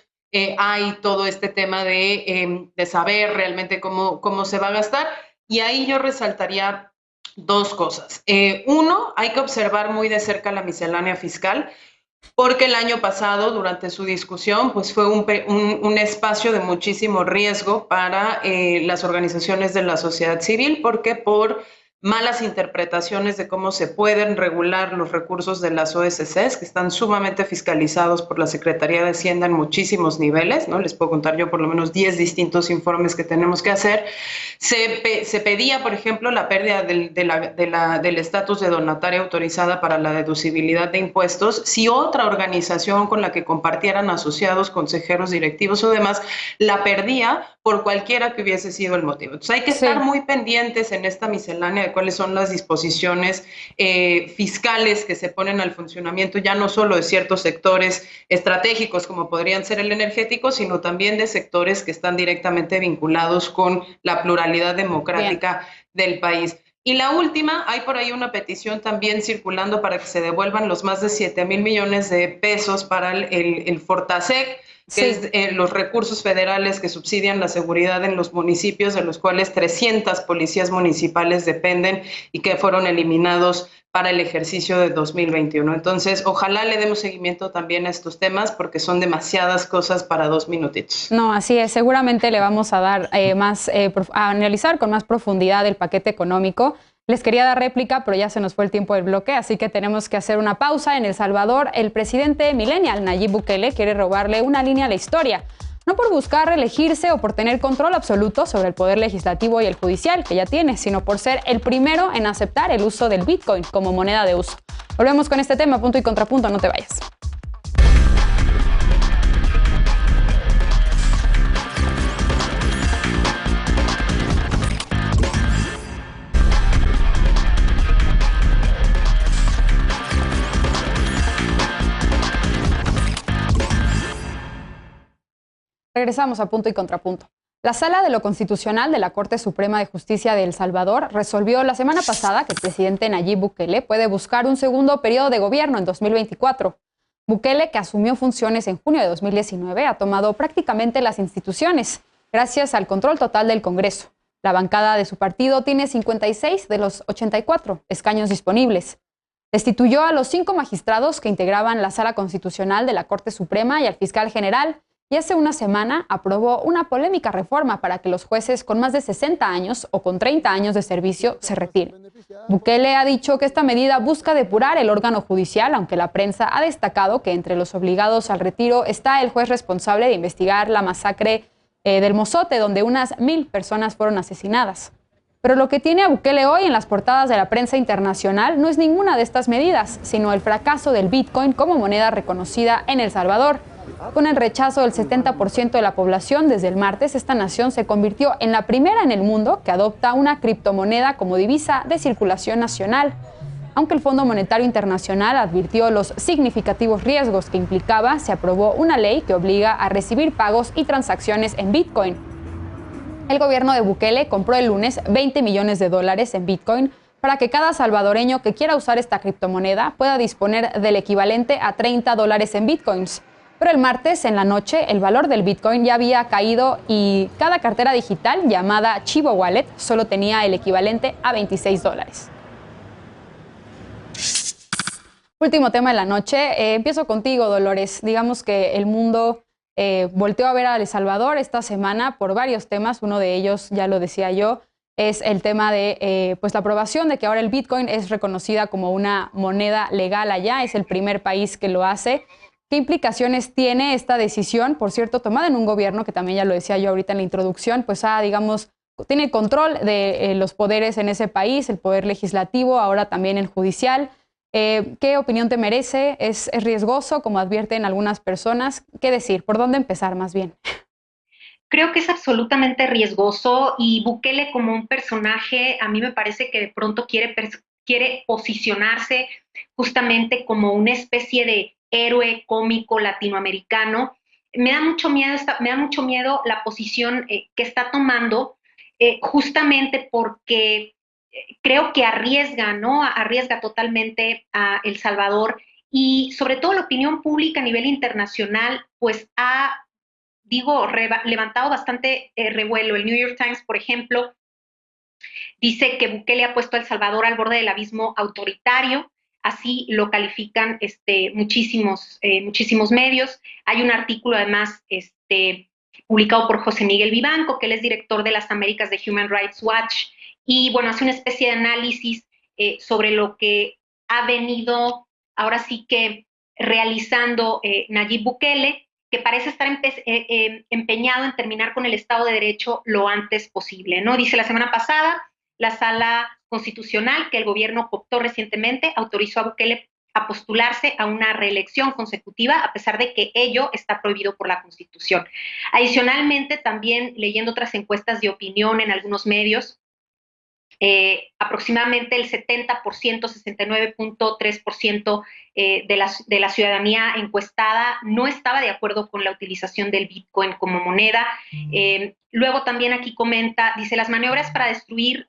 Hay todo este tema de saber realmente cómo se va a gastar. Y ahí yo resaltaría Dos cosas. Uno, hay que observar muy de cerca la miscelánea fiscal, porque el año pasado, durante su discusión, pues fue un espacio de muchísimo riesgo para las organizaciones de la sociedad civil, porque por malas interpretaciones de cómo se pueden regular los recursos de las OSCs, que están sumamente fiscalizados por la Secretaría de Hacienda en muchísimos niveles, ¿no? Les puedo contar yo por lo menos 10 distintos informes que tenemos que hacer. Se pedía, por ejemplo, la pérdida del estatus de donataria autorizada para la deducibilidad de impuestos si otra organización con la que compartieran asociados, consejeros, directivos o demás la perdía por cualquiera que hubiese sido el motivo. Entonces hay que estar muy pendientes en esta miscelánea de cuáles son las disposiciones fiscales que se ponen al funcionamiento ya no solo de ciertos sectores estratégicos como podrían ser el energético, sino también de sectores que están directamente vinculados con la pluralidad democrática del país. Y la última, hay por ahí una petición también circulando para que se devuelvan los más de 7,000 millones de pesos para el Fortasec, que es los recursos federales que subsidian la seguridad en los municipios, de los cuales 300 policías municipales dependen y que fueron eliminados para el ejercicio de 2021. Entonces, ojalá le demos seguimiento también a estos temas porque son demasiadas cosas para 2 minutitos. No, así es. Seguramente le vamos a dar a analizar con más profundidad el paquete económico. Les quería dar réplica, pero ya se nos fue el tiempo del bloque, así que tenemos que hacer una pausa. En El Salvador, el presidente millennial Nayib Bukele quiere robarle una línea a la historia. No por buscar reelegirse o por tener control absoluto sobre el poder legislativo y el judicial, que ya tiene, sino por ser el primero en aceptar el uso del Bitcoin como moneda de uso. Volvemos con este tema, punto y contrapunto, no te vayas. Regresamos a Punto y Contrapunto. La Sala de lo Constitucional de la Corte Suprema de Justicia de El Salvador resolvió la semana pasada que el presidente Nayib Bukele puede buscar un segundo periodo de gobierno en 2024. Bukele, que asumió funciones en junio de 2019, ha tomado prácticamente las instituciones, gracias al control total del Congreso. La bancada de su partido tiene 56 de los 84 escaños disponibles. Destituyó a los 5 magistrados que integraban la Sala Constitucional de la Corte Suprema y al fiscal general, y hace una semana aprobó una polémica reforma para que los jueces con más de 60 años o con 30 años de servicio se retiren. Bukele ha dicho que esta medida busca depurar el órgano judicial, aunque la prensa ha destacado que entre los obligados al retiro está el juez responsable de investigar la masacre del Mozote, donde unas 1,000 personas fueron asesinadas. Pero lo que tiene a Bukele hoy en las portadas de la prensa internacional no es ninguna de estas medidas, sino el fracaso del Bitcoin como moneda reconocida en El Salvador. Con el rechazo del 70% de la población, desde el martes esta nación se convirtió en la primera en el mundo que adopta una criptomoneda como divisa de circulación nacional. Aunque el Fondo Monetario Internacional advirtió los significativos riesgos que implicaba, se aprobó una ley que obliga a recibir pagos y transacciones en Bitcoin. El gobierno de Bukele compró el lunes $20 millones en Bitcoin para que cada salvadoreño que quiera usar esta criptomoneda pueda disponer del equivalente a $30 en Bitcoins. Pero el martes en la noche el valor del Bitcoin ya había caído y cada cartera digital llamada Chivo Wallet solo tenía el equivalente a $26. Último tema de la noche. Empiezo contigo, Dolores. Digamos que el mundo volteó a ver a El Salvador esta semana por varios temas. Uno de ellos, ya lo decía yo, es el tema de pues la aprobación de que ahora el Bitcoin es reconocida como una moneda legal allá. Es el primer país que lo hace. ¿Qué implicaciones tiene esta decisión? Por cierto, tomada en un gobierno que también ya lo decía yo ahorita en la introducción, pues tiene control de los poderes en ese país, el poder legislativo, ahora también el judicial. ¿Qué opinión te merece? ¿Es riesgoso, como advierten algunas personas? ¿Qué decir? ¿Por dónde empezar más bien? Creo que es absolutamente riesgoso y Bukele como un personaje, a mí me parece que de pronto quiere posicionarse justamente como una especie de héroe cómico latinoamericano. Me da mucho miedo la posición que está tomando, justamente porque creo que arriesga, ¿no? Arriesga totalmente a El Salvador y sobre todo la opinión pública a nivel internacional, pues ha, levantado bastante revuelo. El New York Times, por ejemplo, Dice que Bukele ha puesto a El Salvador al borde del abismo autoritario, así lo califican muchísimos medios. Hay un artículo además publicado por José Miguel Vivanco, que él es director de las Américas de Human Rights Watch, y bueno, hace una especie de análisis sobre lo que ha venido ahora sí que realizando Nayib Bukele, que parece estar empeñado en terminar con el Estado de Derecho lo antes posible, ¿no? Dice la semana pasada, la Sala Constitucional, que el gobierno cooptó recientemente, autorizó a Bukele a postularse a una reelección consecutiva, a pesar de que ello está prohibido por la Constitución. Adicionalmente, también leyendo otras encuestas de opinión en algunos medios, aproximadamente el 70%, 69.3% de la ciudadanía encuestada no estaba de acuerdo con la utilización del Bitcoin como moneda. Luego también aquí comenta, dice, las maniobras para destruir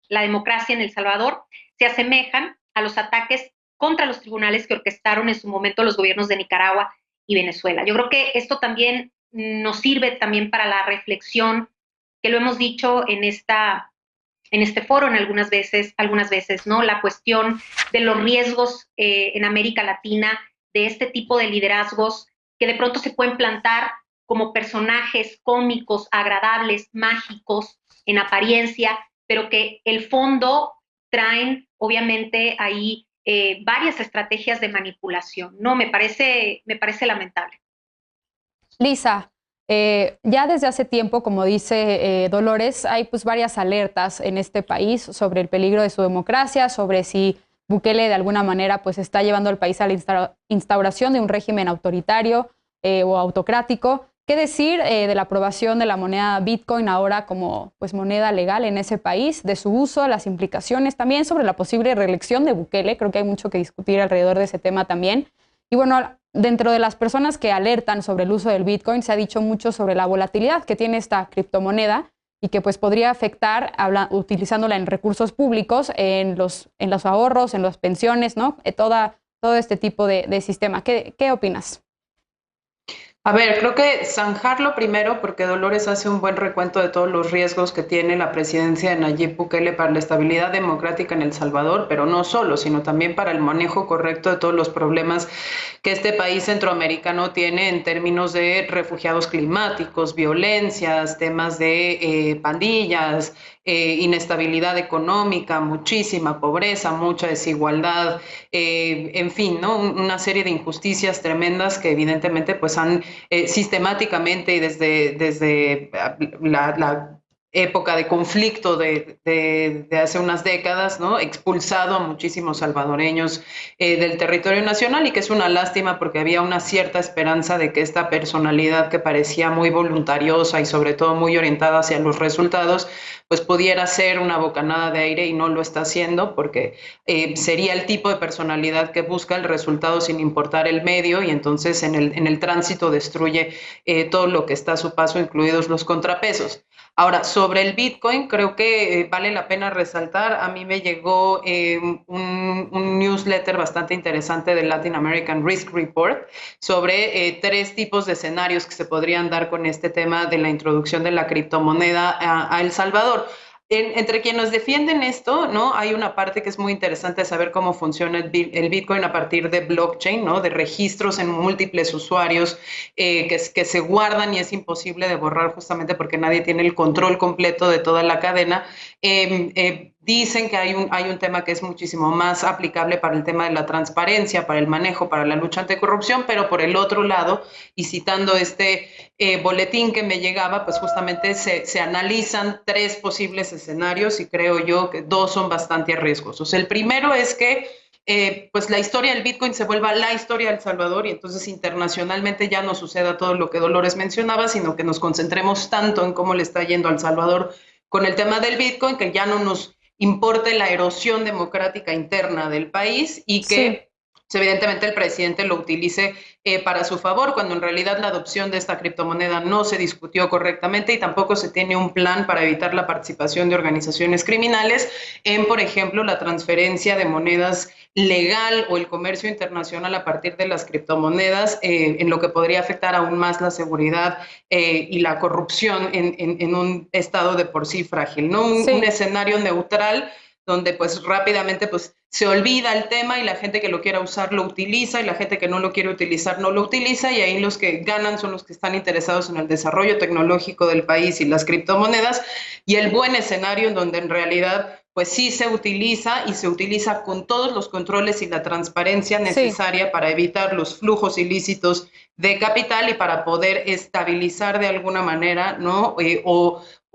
la democracia en El Salvador se asemejan a los ataques contra los tribunales que orquestaron en su momento los gobiernos de Nicaragua y Venezuela. Yo creo que esto también nos sirve también para la reflexión, que lo hemos dicho en este foro algunas veces, ¿no? La cuestión de los riesgos en América Latina, de este tipo de liderazgos que de pronto se pueden plantar como personajes cómicos, agradables, mágicos, en apariencia, pero que el fondo traen, obviamente, ahí varias estrategias de manipulación, ¿no? Me parece lamentable. Lisa, ya desde hace tiempo, como dice Dolores, hay pues varias alertas en este país sobre el peligro de su democracia, sobre si Bukele de alguna manera pues está llevando al país a la instauración de un régimen autoritario o autocrático. ¿Qué decir de la aprobación de la moneda Bitcoin ahora como pues moneda legal en ese país, de su uso, las implicaciones también sobre la posible reelección de Bukele? Creo que hay mucho que discutir alrededor de ese tema también. Y bueno, dentro de las personas que alertan sobre el uso del Bitcoin, se ha dicho mucho sobre la volatilidad que tiene esta criptomoneda y que pues podría afectar utilizándola en recursos públicos, en los ahorros, en las pensiones, ¿no? Todo este tipo de sistema. ¿Qué opinas? A ver, creo que zanjarlo primero, porque Dolores hace un buen recuento de todos los riesgos que tiene la presidencia de Nayib Bukele para la estabilidad democrática en El Salvador, pero no solo, sino también para el manejo correcto de todos los problemas que este país centroamericano tiene en términos de refugiados climáticos, violencias, temas de pandillas, inestabilidad económica, muchísima pobreza, mucha desigualdad, en fin, ¿no? Una serie de injusticias tremendas que evidentemente pues han sistemáticamente y desde la época de conflicto de hace unas décadas, ¿no? Expulsado a muchísimos salvadoreños del territorio nacional, y que es una lástima porque había una cierta esperanza de que esta personalidad que parecía muy voluntariosa y sobre todo muy orientada hacia los resultados, pues pudiera ser una bocanada de aire, y no lo está haciendo, porque sería el tipo de personalidad que busca el resultado sin importar el medio, y entonces en el tránsito destruye todo lo que está a su paso, incluidos los contrapesos. Ahora, sobre el Bitcoin, creo que vale la pena resaltar, a mí me llegó un newsletter bastante interesante del Latin American Risk Report sobre 3 tipos de escenarios que se podrían dar con este tema de la introducción de la criptomoneda a El Salvador. Entre quienes defienden esto, ¿no? Hay una parte que es muy interesante de saber cómo funciona el Bitcoin a partir de blockchain, ¿no? De registros en múltiples usuarios que se guardan y es imposible de borrar, justamente porque nadie tiene el control completo de toda la cadena. Dicen que hay un tema que es muchísimo más aplicable para el tema de la transparencia, para el manejo, para la lucha anticorrupción, pero por el otro lado, y citando este boletín que me llegaba, pues justamente se analizan 3 posibles escenarios, y creo yo que 2 son bastante riesgosos. El primero es que pues la historia del Bitcoin se vuelva la historia de El Salvador, y entonces internacionalmente ya no suceda todo lo que Dolores mencionaba, sino que nos concentremos tanto en cómo le está yendo a El Salvador con el tema del Bitcoin, que ya no nos importe la erosión democrática interna del país, y que pues evidentemente el presidente lo utilice para su favor, cuando en realidad la adopción de esta criptomoneda no se discutió correctamente y tampoco se tiene un plan para evitar la participación de organizaciones criminales en, por ejemplo, la transferencia de monedas legal o el comercio internacional a partir de las criptomonedas, en lo que podría afectar aún más la seguridad y la corrupción en un estado de por sí frágil, ¿no? Un escenario neutral donde pues rápidamente pues se olvida el tema y la gente que lo quiera usar lo utiliza y la gente que no lo quiere utilizar no lo utiliza, y ahí los que ganan son los que están interesados en el desarrollo tecnológico del país y las criptomonedas, y el buen escenario en donde en realidad pues sí se utiliza y se utiliza con todos los controles y la transparencia necesaria para evitar los flujos ilícitos de capital y para poder estabilizar de alguna manera, ¿no?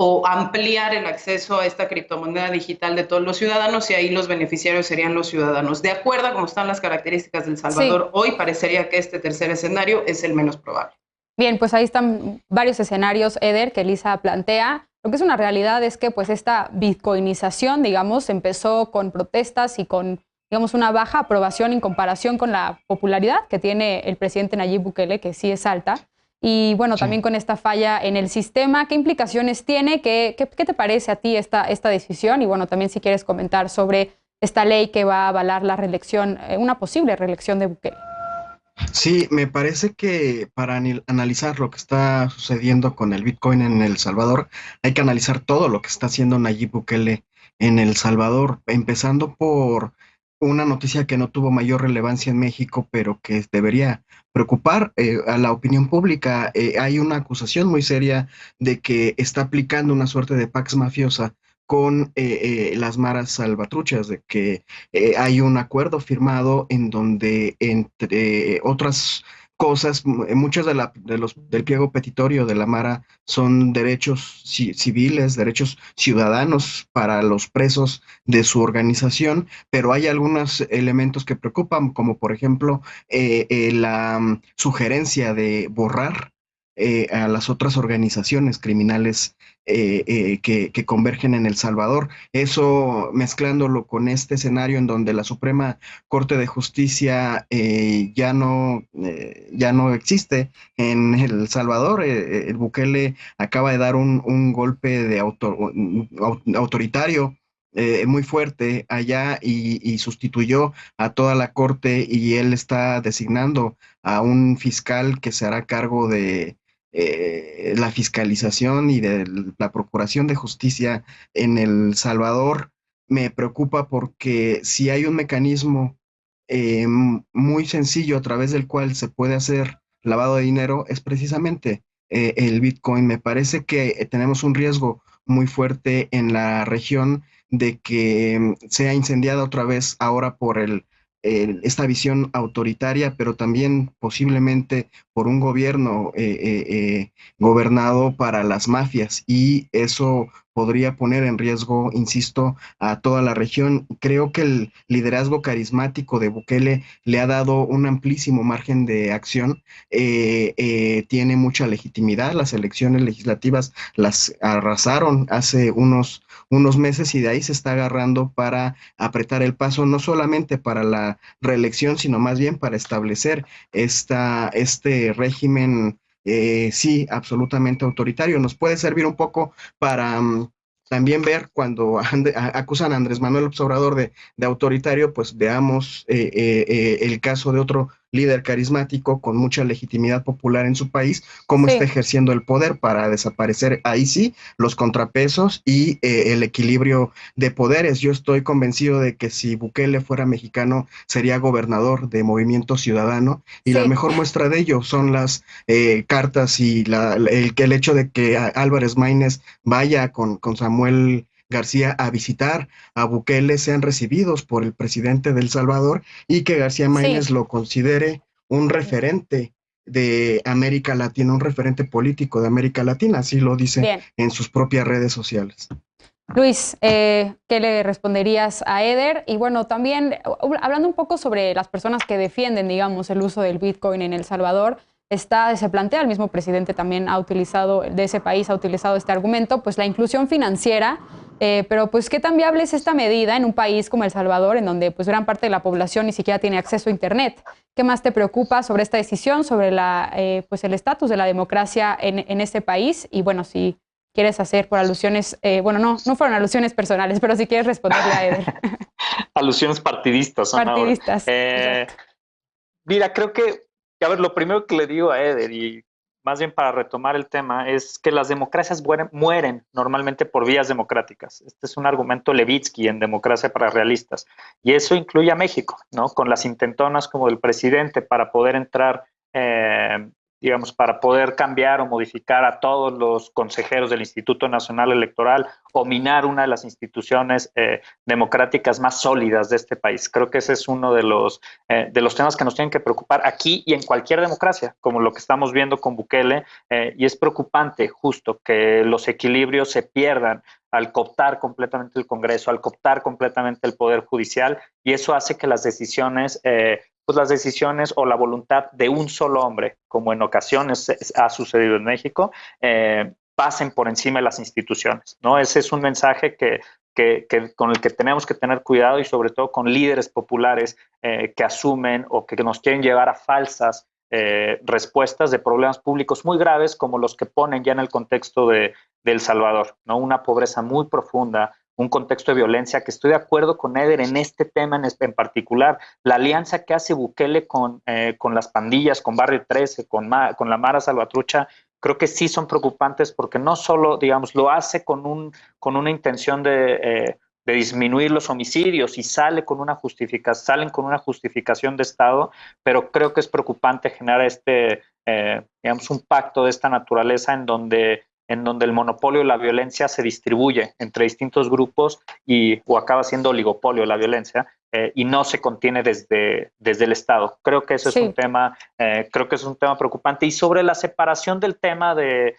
O ampliar el acceso a esta criptomoneda digital de todos los ciudadanos, y ahí los beneficiarios serían los ciudadanos. De acuerdo a cómo están las características de El Salvador hoy, parecería que este tercer escenario es el menos probable. Bien, pues ahí están varios escenarios, Eder, que Elisa plantea. Lo que es una realidad es que pues esta bitcoinización, digamos, empezó con protestas y con, digamos, una baja aprobación en comparación con la popularidad que tiene el presidente Nayib Bukele, que sí es alta. Y bueno, también con esta falla en el sistema, ¿qué implicaciones tiene? ¿Qué te parece a ti esta decisión? Y bueno, también si quieres comentar sobre esta ley que va a avalar la reelección, una posible reelección de Bukele. Sí, me parece que para analizar lo que está sucediendo con el Bitcoin en El Salvador, hay que analizar todo lo que está haciendo Nayib Bukele en El Salvador, empezando por una noticia que no tuvo mayor relevancia en México, pero que debería preocupar a la opinión pública. Hay una acusación muy seria de que está aplicando una suerte de pax mafiosa con las maras salvatruchas, de que hay un acuerdo firmado en donde, entre otras cosas, muchos del pliego petitorio de la Mara son derechos civiles, derechos ciudadanos para los presos de su organización, pero hay algunos elementos que preocupan, como por ejemplo la sugerencia de borrar a las otras organizaciones criminales que convergen en El Salvador. Eso mezclándolo con este escenario en donde la Suprema Corte de Justicia ya no existe en El Salvador. El Bukele acaba de dar un golpe de autoritario muy fuerte allá y sustituyó a toda la corte, y él está designando a un fiscal que se hará cargo de la fiscalización y de la procuración de justicia en El Salvador. Me preocupa porque si hay un mecanismo muy sencillo a través del cual se puede hacer lavado de dinero, es precisamente el Bitcoin. Me parece que tenemos un riesgo muy fuerte en la región de que sea incendiada otra vez ahora por esta visión autoritaria, pero también posiblemente por un gobierno gobernado para las mafias, y eso podría poner en riesgo, insisto, a toda la región. Creo que el liderazgo carismático de Bukele le ha dado un amplísimo margen de acción, tiene mucha legitimidad. Las elecciones legislativas las arrasaron hace unos meses, y de ahí se está agarrando para apretar el paso, no solamente para la reelección, sino más bien para establecer este régimen, sí, absolutamente autoritario. Nos puede servir un poco para también ver cuando acusan a Andrés Manuel López Obrador de autoritario, pues veamos el caso de otro líder carismático con mucha legitimidad popular en su país, cómo está ejerciendo el poder para desaparecer ahí sí los contrapesos y el equilibrio de poderes. Yo estoy convencido de que si Bukele fuera mexicano sería gobernador de Movimiento Ciudadano, y la mejor muestra de ello son las cartas y el hecho de que Álvarez Maínez vaya con Samuel García a visitar a Bukele, sean recibidos por el presidente de El Salvador, y que García Maínez lo considere un referente de América Latina, un referente político de América Latina, así lo dice en sus propias redes sociales. Luis, ¿qué le responderías a Eder? Y bueno, también hablando un poco sobre las personas que defienden, digamos, el uso del Bitcoin en El Salvador, se plantea, el mismo presidente también de ese país ha utilizado este argumento, pues la inclusión financiera Pero pues, ¿qué tan viable es esta medida en un país como El Salvador, en donde pues gran parte de la población ni siquiera tiene acceso a Internet? ¿Qué más te preocupa sobre esta decisión, sobre pues el estatus de la democracia en este país? Y bueno, si quieres hacer por alusiones, bueno, no fueron alusiones personales, pero si quieres responderle a Eder. Alusiones partidistas. Partidistas. Mira, creo que, a ver, lo primero que le digo a Eder, y más bien para retomar el tema, es que las democracias mueren normalmente por vías democráticas. Este es un argumento Levitsky en Democracia para Realistas. Y eso incluye a México, ¿no? Con las intentonas como del presidente para poder entrar, digamos, para poder cambiar o modificar a todos los consejeros del Instituto Nacional Electoral o minar una de las instituciones democráticas más sólidas de este país. Creo que ese es uno de los temas que nos tienen que preocupar aquí y en cualquier democracia, como lo que estamos viendo con Bukele, y es preocupante justo que los equilibrios se pierdan al cooptar completamente el Congreso, al cooptar completamente el Poder Judicial, y eso hace que las decisiones o la voluntad de un solo hombre, como en ocasiones ha sucedido en México, pasen por encima de las instituciones, ¿no? Ese es un mensaje con el que tenemos que tener cuidado, y sobre todo con líderes populares que asumen o que nos quieren llevar a falsas respuestas de problemas públicos muy graves, como los que ponen ya en el contexto de El Salvador, ¿no? Una pobreza muy profunda, un contexto de violencia, que estoy de acuerdo con Eder en este tema en particular. La alianza que hace Bukele con las pandillas, con Barrio 13, con la Mara Salvatrucha, creo que sí son preocupantes, porque no solo, digamos, lo hace con una intención de disminuir los homicidios y salen con una justificación de Estado, pero creo que es preocupante generar digamos, un pacto de esta naturaleza en donde el monopolio de la violencia se distribuye entre distintos grupos o acaba siendo oligopolio la violencia, y no se contiene desde el Estado. Creo que eso es un tema, preocupante. Y sobre la separación del tema del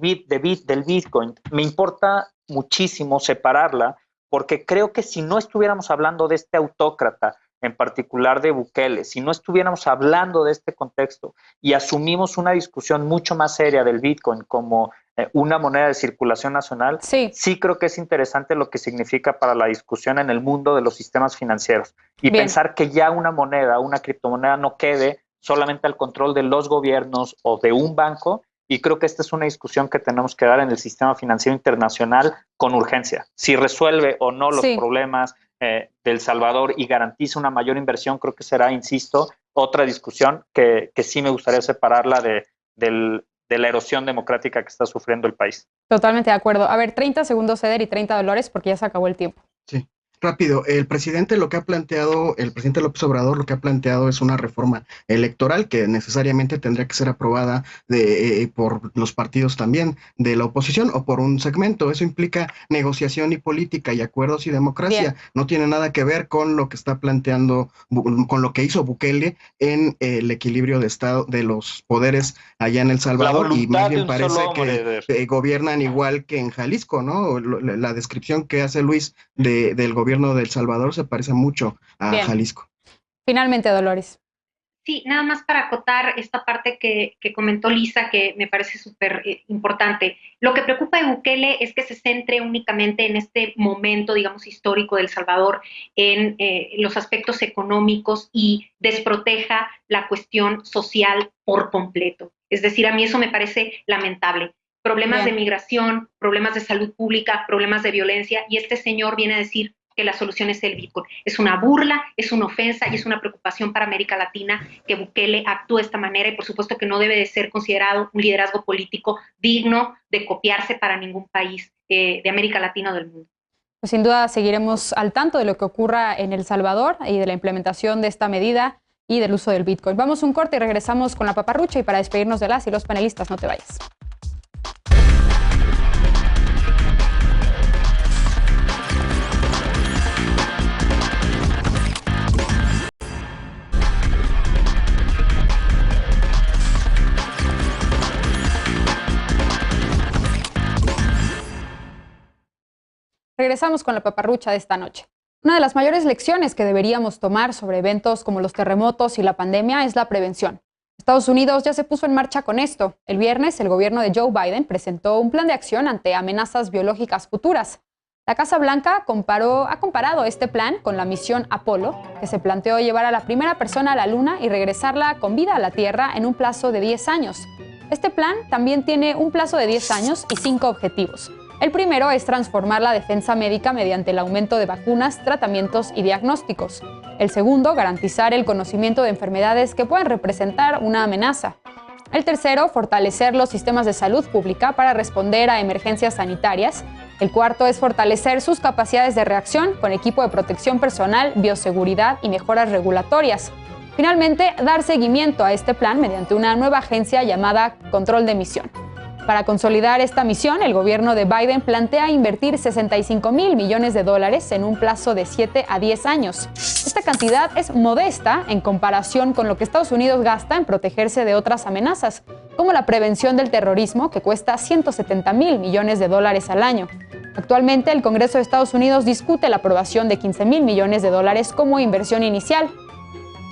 Bitcoin, me importa muchísimo separarla, porque creo que si no estuviéramos hablando de este autócrata, en particular de Bukele, si no estuviéramos hablando de este contexto y asumimos una discusión mucho más seria del Bitcoin como una moneda de circulación nacional, sí creo que es interesante lo que significa para la discusión en el mundo de los sistemas financieros. Y pensar que ya una moneda, una criptomoneda, no quede solamente al control de los gobiernos o de un banco. Y creo que esta es una discusión que tenemos que dar en el sistema financiero internacional con urgencia. Si resuelve o no los problemas de El Salvador y garantiza una mayor inversión, creo que será, insisto, otra discusión que sí me gustaría separarla de la erosión democrática que está sufriendo el país. Totalmente de acuerdo. A ver, 30 segundos, Eder, y 30 Dolores, porque ya se acabó el tiempo. Sí. Rápido, el presidente López Obrador lo que ha planteado es una reforma electoral que necesariamente tendría que ser aprobada por los partidos también de la oposición o por un segmento. Eso implica negociación y política y acuerdos y democracia. Bien. No tiene nada que ver con lo que está planteando, con lo que hizo Bukele en el equilibrio de Estado de los poderes allá en El Salvador, y más bien parece que gobiernan igual que en Jalisco, ¿no? La descripción que hace Luis del gobierno de El Salvador se parece mucho a Jalisco. Finalmente, Dolores. Sí, nada más para acotar esta parte que comentó Lisa, que me parece súper importante. Lo que preocupa de Bukele es que se centre únicamente en este momento, digamos, histórico de El Salvador, en los aspectos económicos, y desproteja la cuestión social por completo. Es decir, a mí eso me parece lamentable. Problemas de migración, problemas de salud pública, problemas de violencia, y este señor viene a decir que la solución es el Bitcoin. Es una burla, es una ofensa y es una preocupación para América Latina que Bukele actúe de esta manera, y por supuesto que no debe de ser considerado un liderazgo político digno de copiarse para ningún país de América Latina o del mundo. Pues sin duda seguiremos al tanto de lo que ocurra en El Salvador y de la implementación de esta medida y del uso del Bitcoin. Vamos a un corte y regresamos con la paparrucha, y para despedirnos de las y los panelistas, no te vayas. Regresamos con la paparrucha de esta noche. Una de las mayores lecciones que deberíamos tomar sobre eventos como los terremotos y la pandemia es la prevención. Estados Unidos ya se puso en marcha con esto. El viernes, el gobierno de Joe Biden presentó un plan de acción ante amenazas biológicas futuras. La Casa Blanca ha comparado este plan con la misión Apolo, que se planteó llevar a la primera persona a la Luna y regresarla con vida a la Tierra en un plazo de 10 años. Este plan también tiene un plazo de 10 años y 5 objetivos. El primero es transformar la defensa médica mediante el aumento de vacunas, tratamientos y diagnósticos. El segundo, garantizar el conocimiento de enfermedades que puedan representar una amenaza. El tercero, fortalecer los sistemas de salud pública para responder a emergencias sanitarias. El cuarto es fortalecer sus capacidades de reacción con equipo de protección personal, bioseguridad y mejoras regulatorias. Finalmente, dar seguimiento a este plan mediante una nueva agencia llamada Control de Misión. Para consolidar esta misión, el gobierno de Biden plantea invertir $65,000 millones en un plazo de 7 a 10 años. Esta cantidad es modesta en comparación con lo que Estados Unidos gasta en protegerse de otras amenazas, como la prevención del terrorismo, que cuesta $170,000 millones al año. Actualmente, el Congreso de Estados Unidos discute la aprobación de $15,000 millones como inversión inicial.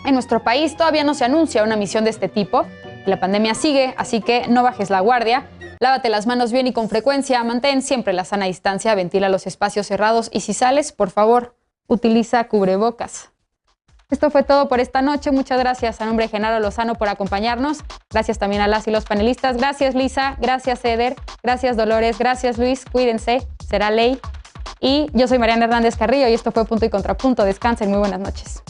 En nuestro país todavía no se anuncia una misión de este tipo. La pandemia sigue, así que no bajes la guardia. Lávate las manos bien y con frecuencia, mantén siempre la sana distancia, ventila los espacios cerrados y si sales, por favor, utiliza cubrebocas. Esto fue todo por esta noche. Muchas gracias a nombre de Genaro Lozano por acompañarnos. Gracias también a las y los panelistas. Gracias Lisa, gracias Eder, gracias Dolores, gracias Luis. Cuídense, será ley. Y yo soy Mariana Hernández Carrillo y esto fue Punto y Contrapunto. Descansen, muy buenas noches.